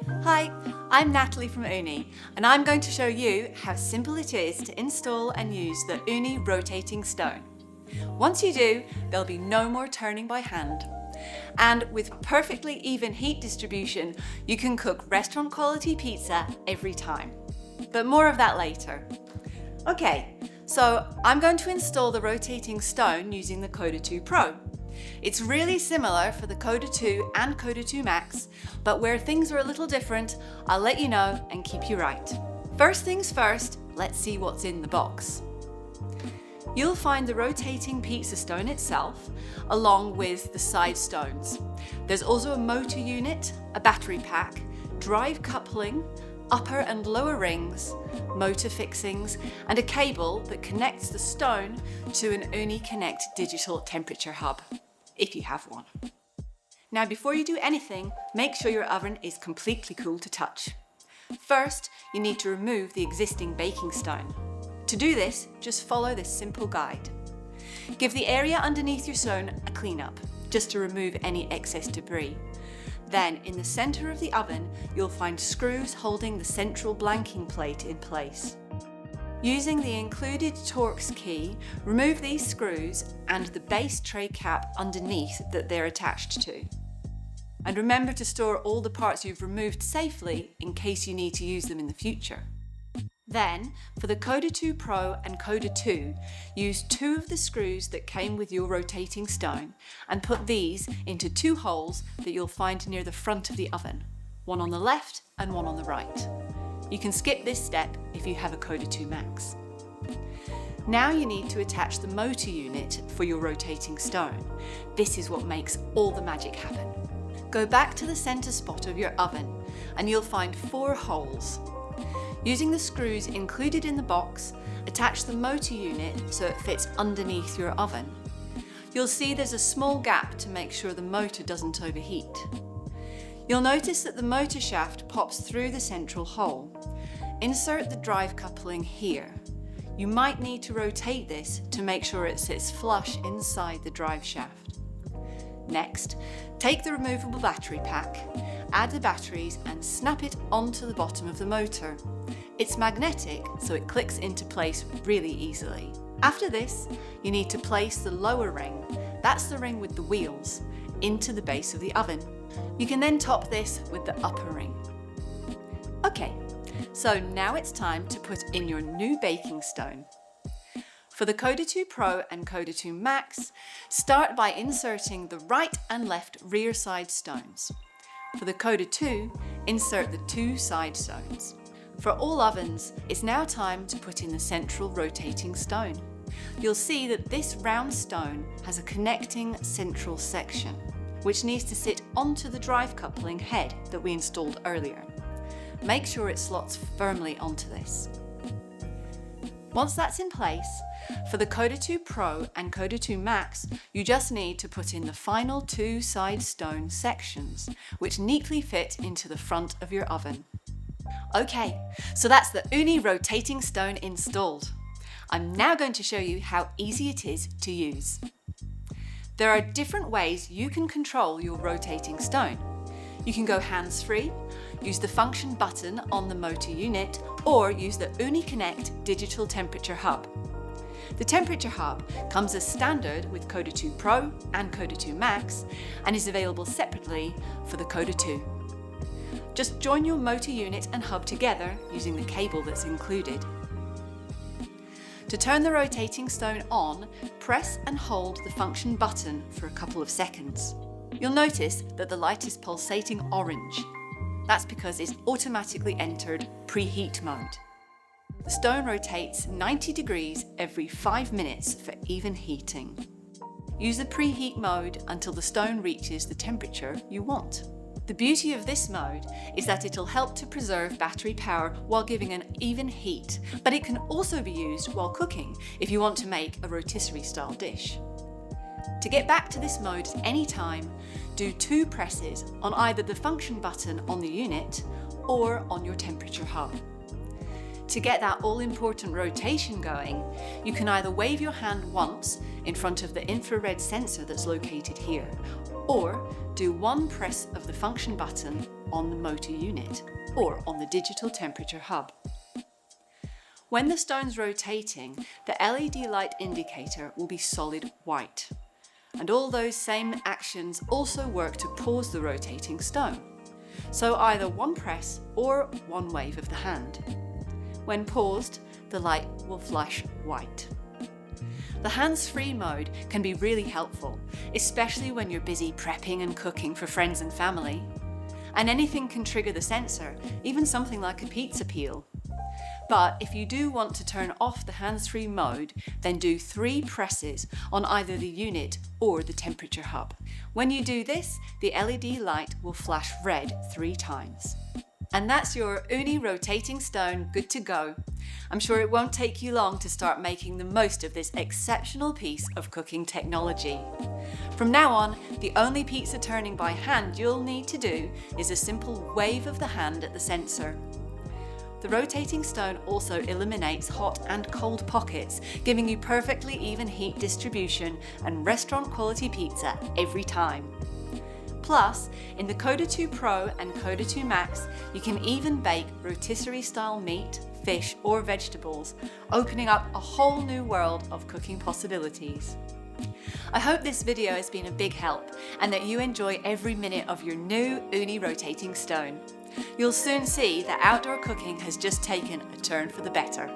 Hi, I'm Natalie from Ooni, and I'm going to show you how simple it is to install and use the Ooni Rotating Stone. Once you do, there'll be no more turning by hand. And with perfectly even heat distribution, you can cook restaurant quality pizza every time. But more of that later. Okay, so I'm going to install the rotating stone using the Koda 2 Pro. It's really similar for the Koda 2 and Koda 2 Max, but where things are a little different, I'll let you know and keep you right. First things first, let's see what's in the box. You'll find the rotating pizza stone itself, along with the side stones. There's also a motor unit, a battery pack, drive coupling, upper and lower rings, motor fixings, and a cable that connects the stone to an Ooni Connect digital temperature hub, if you have one. Now, before you do anything, make sure your oven is completely cool to touch. First, you need to remove the existing baking stone. To do this, just follow this simple guide. Give the area underneath your stone a clean up, just to remove any excess debris. Then, in the center of the oven, you'll find screws holding the central blanking plate in place. Using the included Torx key, remove these screws and the base tray cap underneath that they're attached to. And remember to store all the parts you've removed safely in case you need to use them in the future. Then, for the Koda 2 Pro and Koda 2, use two of the screws that came with your rotating stone and put these into two holes that you'll find near the front of the oven, one on the left and one on the right. You can skip this step if you have a Koda 2 Max. Now you need to attach the motor unit for your rotating stone. This is what makes all the magic happen. Go back to the center spot of your oven and you'll find 4 holes. Using the screws included in the box, attach the motor unit so it fits underneath your oven. You'll see there's a small gap to make sure the motor doesn't overheat. You'll notice that the motor shaft pops through the central hole. Insert the drive coupling here. You might need to rotate this to make sure it sits flush inside the drive shaft. Next, take the removable battery pack, add the batteries and snap it onto the bottom of the motor. It's magnetic, so it clicks into place really easily. After this, you need to place the lower ring, that's the ring with the wheels, into the base of the oven. You can then top this with the upper ring. Okay, so now it's time to put in your new baking stone. For the Koda 2 Pro and Koda 2 Max, start by inserting the right and left rear side stones. For the Koda 2, insert the 2 side stones. For all ovens, it's now time to put in the central rotating stone. You'll see that this round stone has a connecting central section, which needs to sit onto the drive coupling head that we installed earlier. Make sure it slots firmly onto this. Once that's in place, for the Koda 2 Pro and Koda 2 Max, you just need to put in the final 2 side stone sections, which neatly fit into the front of your oven. Okay, so that's the Ooni Rotating Stone installed. I'm now going to show you how easy it is to use. There are different ways you can control your rotating stone. You can go hands-free, use the function button on the motor unit, or use the Ooni Connect digital temperature hub. The temperature hub comes as standard with Koda 2 Pro and Koda 2 Max and is available separately for the Koda 2. Just join your motor unit and hub together using the cable that's included. To turn the rotating stone on, press and hold the function button for a couple of seconds. You'll notice that the light is pulsating orange. That's because it's automatically entered preheat mode. The stone rotates 90 degrees every 5 minutes for even heating. Use the preheat mode until the stone reaches the temperature you want. The beauty of this mode is that it'll help to preserve battery power while giving an even heat, but it can also be used while cooking if you want to make a rotisserie-style dish. To get back to this mode at any time, do 2 presses on either the function button on the unit or on your temperature hub. To get that all-important rotation going, you can either wave your hand once in front of the infrared sensor that's located here, or do one press of the function button on the motor unit or on the digital temperature hub. When the stone's rotating, the LED light indicator will be solid white. And all those same actions also work to pause the rotating stone. So either one press or one wave of the hand. When paused, the light will flash white. The hands-free mode can be really helpful, especially when you're busy prepping and cooking for friends and family. And anything can trigger the sensor, even something like a pizza peel. But if you do want to turn off the hands-free mode, then do 3 presses on either the unit or the temperature hub. When you do this, the LED light will flash red 3 times. And that's your Ooni Rotating Stone good to go. I'm sure it won't take you long to start making the most of this exceptional piece of cooking technology. From now on, the only pizza turning by hand you'll need to do is a simple wave of the hand at the sensor. The rotating stone also eliminates hot and cold pockets, giving you perfectly even heat distribution and restaurant quality pizza every time. Plus, in the Koda 2 Pro and Koda 2 Max, you can even bake rotisserie-style meat, fish or vegetables, opening up a whole new world of cooking possibilities. I hope this video has been a big help and that you enjoy every minute of your new Ooni Rotating Stone. You'll soon see that outdoor cooking has just taken a turn for the better.